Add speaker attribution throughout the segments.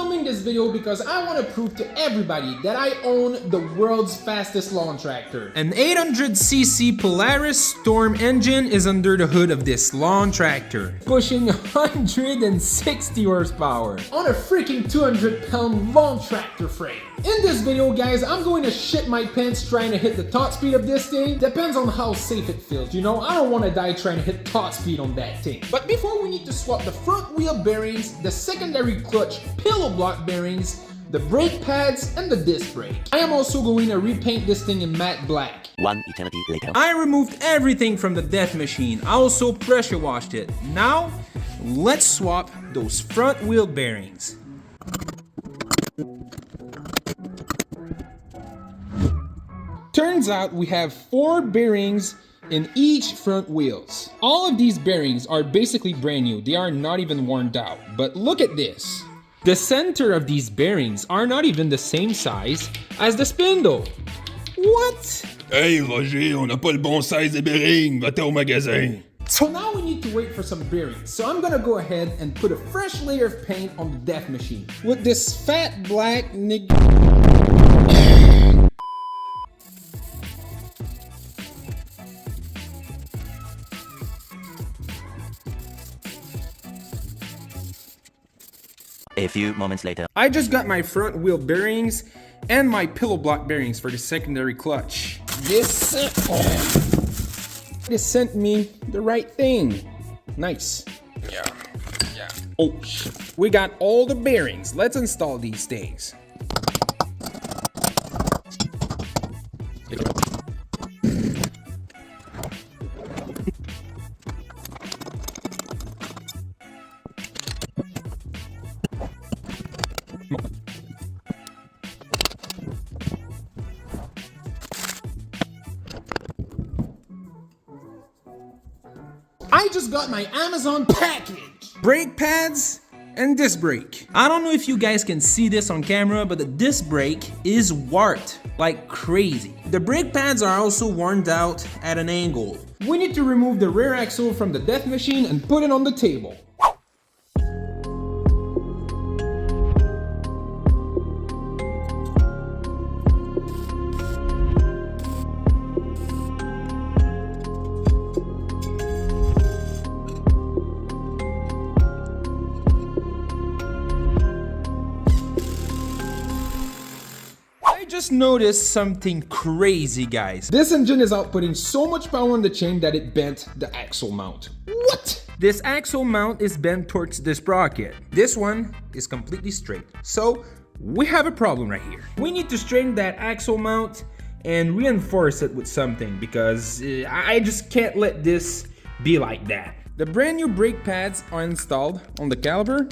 Speaker 1: filming this video because I want to prove to everybody that I own the world's fastest lawn tractor. An 800cc Polaris Storm engine is under the hood of this lawn tractor, pushing 160 horsepower on a freaking 200-pound lawn tractor frame. In this video, guys, I'm going to shit my pants trying to hit the top speed of this thing. Depends on how safe it feels, you know? I don't want to die trying to hit top speed on that thing. But before we need to swap the front wheel bearings, the secondary clutch pillow block bearings, the brake pads, and the disc brake. I am also going to repaint this thing in matte black.
Speaker 2: One eternity later.
Speaker 1: I removed everything from the death machine. I also pressure washed it. Now, let's swap those front wheel bearings. Turns out we have 4 bearings in each front wheels. All of these bearings are basically brand new. They are not even worn out. But look at this. The center of these bearings are not even the same size as the spindle. What?
Speaker 3: Hey Roger, on n'a pas le bon size des bearings, va-t'en au magasin.
Speaker 1: So now we need to wait for some bearings. So I'm gonna go ahead and put a fresh layer of paint on the death machine with this fat black nigga.
Speaker 2: A few moments later.
Speaker 1: I just got my front wheel bearings and my pillow block bearings for the secondary clutch. This sent me the right thing. Nice. Yeah. Oh shit. We got all the bearings. Let's install these things. I just got my Amazon package! Brake pads and disc brake. I don't know if you guys can see this on camera, but the disc brake is warped like crazy. The brake pads are also worn out at an angle. We need to remove the rear axle from the death machine and put it on the table. I just noticed something crazy, guys. This engine is outputting so much power on the chain that it bent the axle mount. What? This axle mount is bent towards this sprocket. This one is completely straight. So we have a problem right here. We need to straighten that axle mount and reinforce it with something because I just can't let this be like that. The brand new brake pads are installed on the caliper.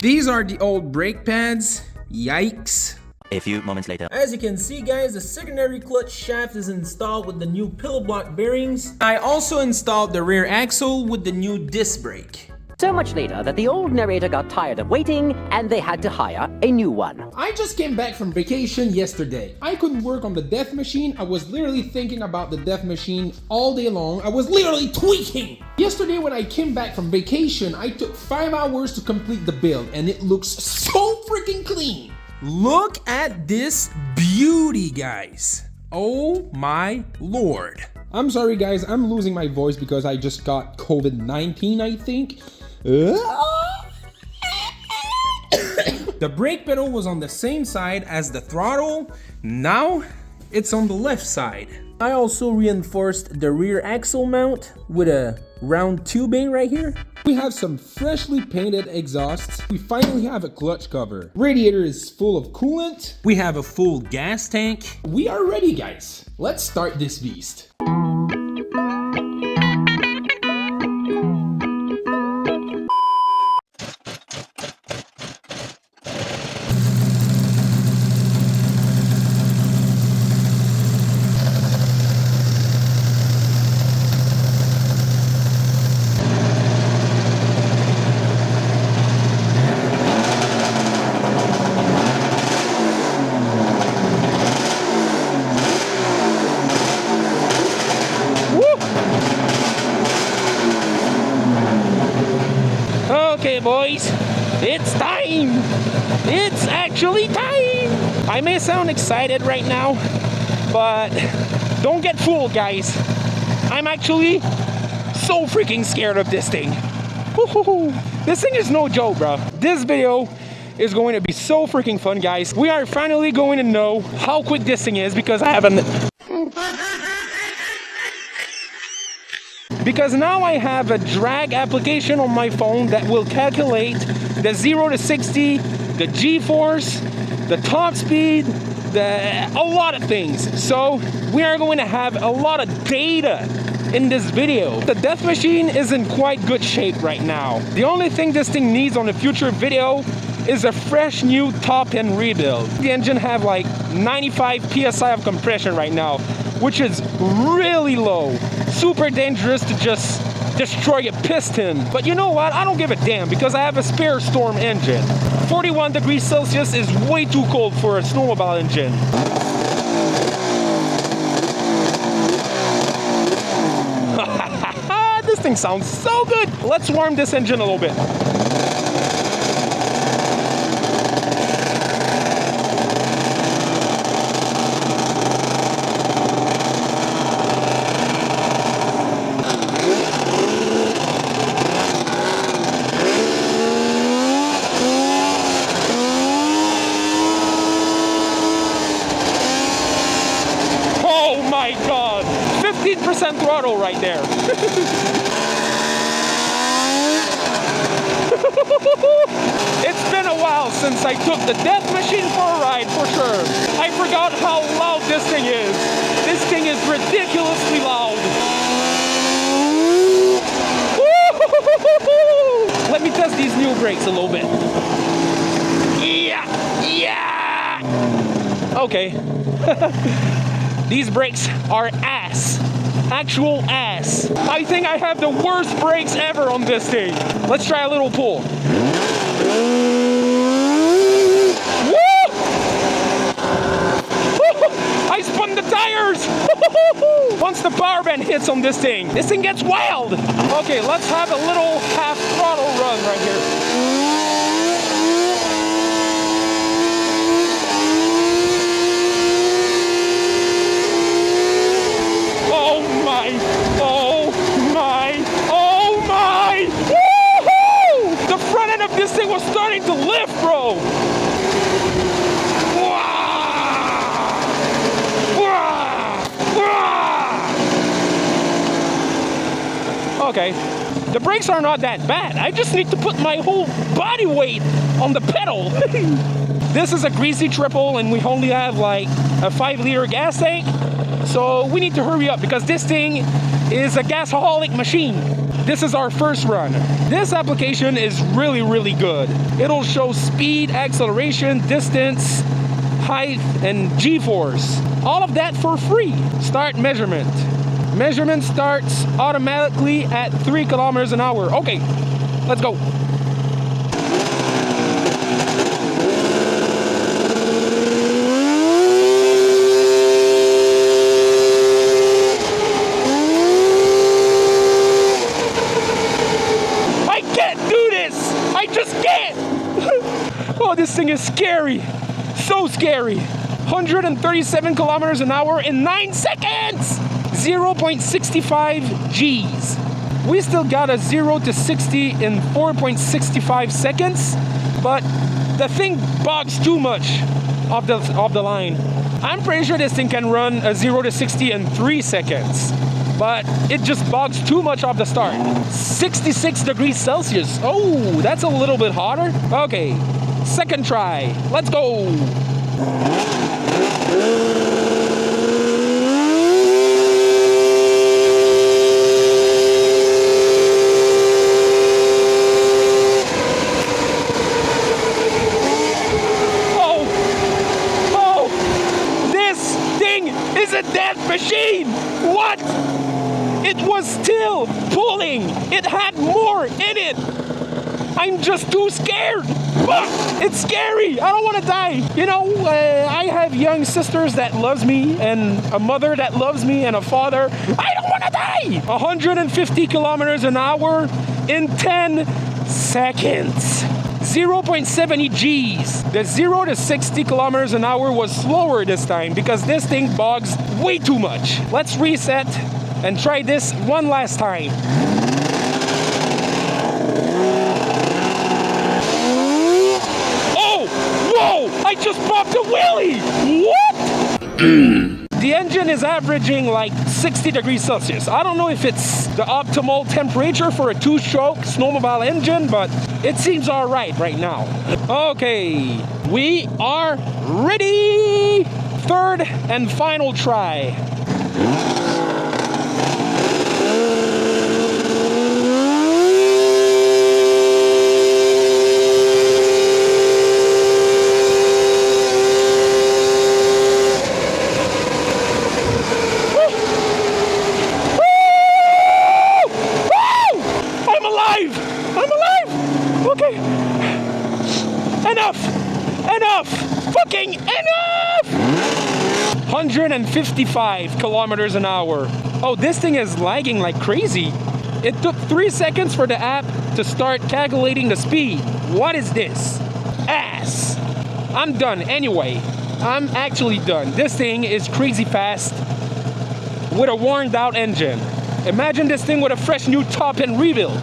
Speaker 1: These are the old brake pads. Yikes.
Speaker 2: A few moments later.
Speaker 1: As you can see, guys, the secondary clutch shaft is installed with the new pillow block bearings. I also installed the rear axle with the new disc brake.
Speaker 4: So much later that the old narrator got tired of waiting and they had to hire a new one.
Speaker 1: I just came back from vacation yesterday. I couldn't work on the death machine. I was literally thinking about the death machine all day long. I was literally tweaking. Yesterday when I came back from vacation, I took 5 hours to complete the build and it looks so freaking clean. Look at this beauty, guys. Oh my lord. I'm sorry, guys. I'm losing my voice because I just got COVID-19, I think. The brake pedal was on the same side as the throttle. Now it's on the left side. I also reinforced the rear axle mount with a round tubing right here. We have some freshly painted exhausts. We finally have a clutch cover. Radiator is full of coolant. We have a full gas tank. We are ready, guys. Let's start this beast. actually time. I may sound excited right now, but don't get fooled, guys. I'm actually so freaking scared of this thing. Woo-hoo-hoo. This thing is no joke, bro. This video is going to be so freaking fun, guys. We are finally going to know how quick this thing is because I haven't... Because now I have a drag application on my phone that will calculate the 0 to 60, the G-force, the top speed, a lot of things. So we are going to have a lot of data in this video. The death machine is in quite good shape right now. The only thing this thing needs on a future video is a fresh new top end rebuild. The engine have like 95 psi of compression right now, which is really low. Super dangerous to just destroy a piston. But you know what? I don't give a damn because I have a spare storm engine. 41 degrees Celsius is way too cold for a snowmobile engine. This thing sounds so good. Let's warm this engine a little bit. Oh my God, 15% throttle right there. It's been a while since I took the death machine for a ride, for sure. I forgot how loud this thing is. This thing is ridiculously loud. Let me test these new brakes a little bit. Yeah. Okay. These brakes are ass. Actual ass. I think I have the worst brakes ever on this thing. Let's try a little pull. Woo! I spun the tires! Once the power band hits on this thing gets wild. Okay, let's have a little half throttle run right here. This thing was starting to lift, bro. Okay, the brakes are not that bad. I just need to put my whole body weight on the pedal. This is a greasy triple and we only have like a 5-liter gas tank. So we need to hurry up because this thing is a gasaholic machine. This is our first run. This application is really, really good. It'll show speed, acceleration, distance, height, and G-force. All of that for free. Start measurement. Measurement starts automatically at 3 kilometers an hour. Okay, let's go. Oh, this thing is scary. So scary. 137 kilometers an hour in 9 seconds. 0.65 Gs. We still got a 0 to 60 in 4.65 seconds, but the thing bogs too much off the line. I'm pretty sure this thing can run a 0 to 60 in 3 seconds, but it just bogs too much off the start. 66 degrees Celsius. Oh, that's a little bit hotter. Okay, second try. Let's go. Machine! What? It was still pulling! It had more in it! I'm just too scared! It's scary! I don't want to die! You know, I have young sisters that loves me, and a mother that loves me, and a father. I don't want to die! 150 kilometers an hour in 10 seconds. 0.70 Gs. The 0 to 60 kilometers an hour was slower this time because this thing bogs way too much. Let's reset and try this one last time. Oh! Whoa! I just popped a wheelie! What? The engine is averaging like 60 degrees Celsius. I don't know if it's the optimal temperature for a two-stroke snowmobile engine, but it seems all right now. Okay, we are ready! Third and final try. Fucking enough! 155 kilometers an hour. Oh, this thing is lagging like crazy. It took 3 seconds for the app to start calculating the speed. What is this? Ass. I'm done anyway. I'm actually done. This thing is crazy fast with a worn out engine. Imagine this thing with a fresh new top and rebuild.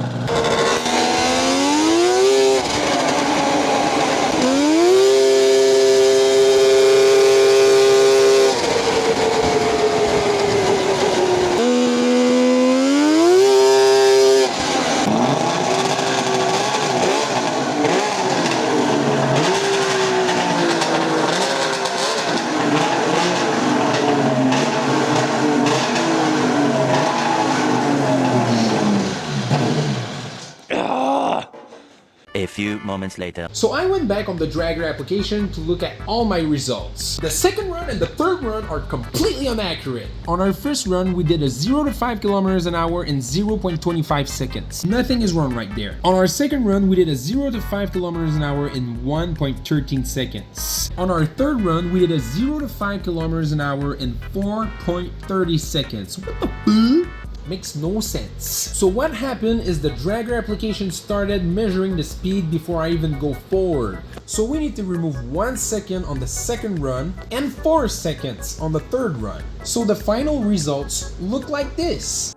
Speaker 2: A few moments later.
Speaker 1: So I went back on the Dragger application to look at all my results. The second run and the third run are completely inaccurate. On our first run, we did a 0 to 5 kilometers an hour in 0.25 seconds. Nothing is wrong right there. On our second run, we did a 0 to 5 kilometers an hour in 1.13 seconds. On our third run, we did a 0 to 5 kilometers an hour in 4.30 seconds. What the fuck? Makes no sense. So what happened is the Dragger application started measuring the speed before I even go forward. So we need to remove 1 second on the second run and 4 seconds on the third run. So the final results look like this.